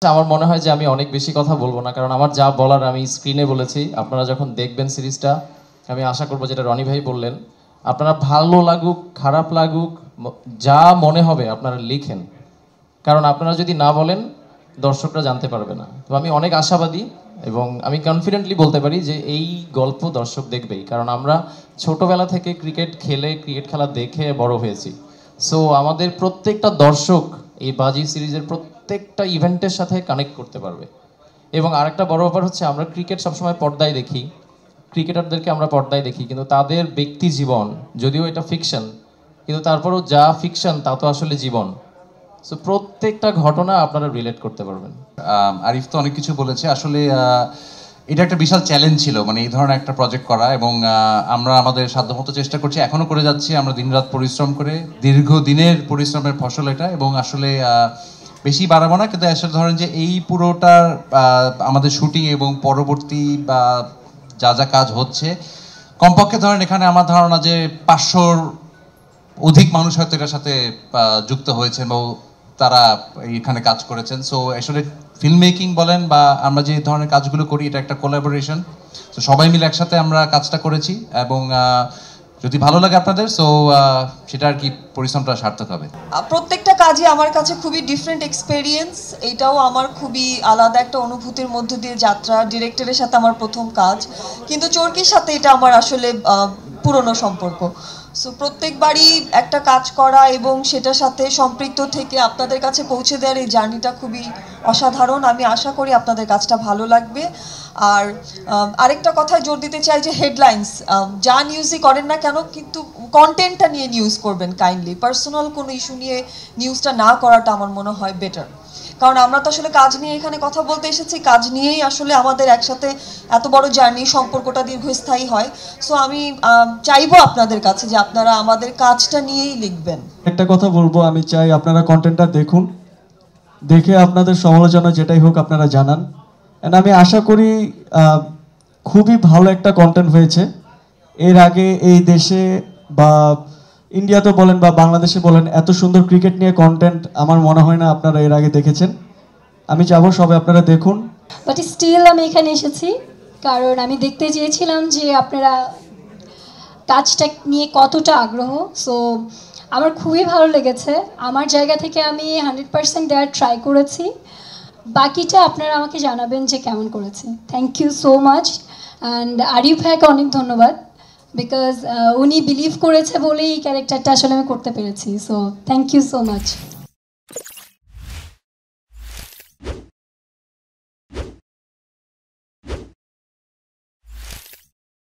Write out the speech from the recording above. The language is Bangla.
আমার মনে হয় যে আমি অনেক বেশি কথা বলবো না, কারণ আমার যা বলার আমি স্ক্রিনে বলেছি। আপনারা যখন দেখবেন সিরিজটা, আমি আশা করবো যেটা রনি ভাই বললেন, আপনারা ভালো লাগুক খারাপ লাগুক যা মনে হবে আপনারা লিখেন, কারণ আপনারা যদি না বলেন দর্শকরা জানতে পারবে না। তো আমি অনেক আশাবাদী এবং আমি কনফিডেন্টলি বলতে পারি যে এই গল্প দর্শক দেখবেই, কারণ আমরা ছোটবেলা থেকে ক্রিকেট খেলা দেখে বড় হয়েছি। সো আমাদের প্রত্যেকটা দর্শক এই বাজি সিরিজের প্রত্যেকটা ইভেন্টের সাথে কানেক্ট করতে পারবে। এবং আরেকটা বড় ব্যাপার হচ্ছে, আমরা ক্রিকেট সবসময় পর্দায় দেখি, ক্রিকেটারদেরকে আমরা পর্দায় দেখি, কিন্তু তাদের ব্যক্তি জীবন যদিও এটা ফিকশন, কিন্তু তারপরেও যা ফিকশন তা তো আসলে জীবন। সো প্রত্যেকটা ঘটনা আপনারা রিলেট করতে পারবেন। আরিফ তো অনেক কিছু বলেছে। আসলে এটা একটা বিশাল চ্যালেঞ্জ ছিল, মানে এই ধরনের একটা প্রজেক্ট করা, এবং আমরা আমাদের সাধ্যমতো চেষ্টা করছি, এখনো করে যাচ্ছি। আমরা দিনরাত পরিশ্রম করে, দীর্ঘদিনের পরিশ্রমের ফসল এটা। এবং আসলে বেশি বাড়াবো না, কিন্তু আসলে ধরেন যে এই পুরোটার আমাদের শুটিং এবং পরবর্তী যা যা কাজ হচ্ছে, কমপক্ষে ধরেন এখানে আমার ধারণা যে 500-র অধিক মানুষ হয়তো এটার সাথে যুক্ত হয়েছেন এবং তারা এখানে কাজ করেছেন। সো আসলে ফিল্ম মেকিং বলেন বা আমরা যে ধরনের কাজগুলো করি, এটা একটা কোলাবোরেশন। তো সবাই মিলে একসাথে আমরা কাজটা করেছি, এবং যদি ভালো লাগে আপনাদের, সো সেটা আর কি পরিশ্রমটা সার্থক হবে। প্রত্যেকটা কাজই আমার কাছে খুবই ডিফারেন্ট এক্সপেরিয়েন্স। এটাও আমার খুবই আলাদা একটা অনুভূতির মধ্য দিয়ে যাত্রা। ডিরেক্টরের সাথে আমার প্রথম কাজ, কিন্তু চরকির সাথে এটা আমার আসলে পুরনো সম্পর্ক। সো প্রত্যেকবারই একটা কাজ করা এবং সেটার সাথে সম্পৃক্ত থেকে আপনাদের কাছে পৌঁছে দেওয়ার এই জার্নিটা খুবই অসাধারণ। আমি আশা করি আপনাদের কাজটা ভালো লাগবে। আর আরেকটা কথায় জোর দিতে চাই যে হেডলাইন্স যা নিউজই করেন না কেন, কিন্তু কন্টেন্টটা নিয়ে নিউজ করবেন কাইন্ডলি। পার্সোনাল কোনো ইস্যু নিয়ে নিউজটা না করাটা আমার মনে হয় বেটার, কারণ আমরা তো আসলে কাজ নিয়ে এখানে কথা বলতে এসেছি। কাজ নিয়েই আসলে আমাদের একসাথে এত বড় জার্নি, সম্পর্কটা দীর্ঘস্থায়ী হয়। সো আমি চাইবো আপনাদের কাছে যে আপনারা আমাদের কাজটা নিয়েই লিখবেন। একটা কথা বলবো, আমি চাই আপনারা কন্টেন্টটা দেখুন, দেখে আপনাদের সমালোচনা যেটাই হোক আপনারা জানান। অ্যান্ড আমি আশা করি খুবই ভালো একটা কন্টেন্ট হয়েছে। এর আগে এই দেশে বা ইন্ডিয়াতে বলেন বা বাংলাদেশে বলেন, এত সুন্দর ক্রিকেট নিয়ে কন্টেন্ট আমার মনে হয় না আপনারা এর আগে দেখেছেন। আমি চাবো সবাই আপনারা দেখুন। বাট স্টিল আমি এখানে এসেছি কারণ আমি দেখতে চেয়েছিলাম যে আপনারা কাজটা নিয়ে কতটা আগ্রহ। সো আমার খুবই ভালো লেগেছে। আমার জায়গা থেকে আমি 100% দেওয়ার ট্রাই করেছি। বাকিটা আপনারা আমাকে জানাবেন যে কেমন করেছে। Thank you so much. And Arif ভাইকে অনেক ধন্যবাদ, বিকজ উনি বিলিভ করেছে বলেই এই ক্যারেক্টারটা আসলে আমি করতে পেরেছি। So thank you so much.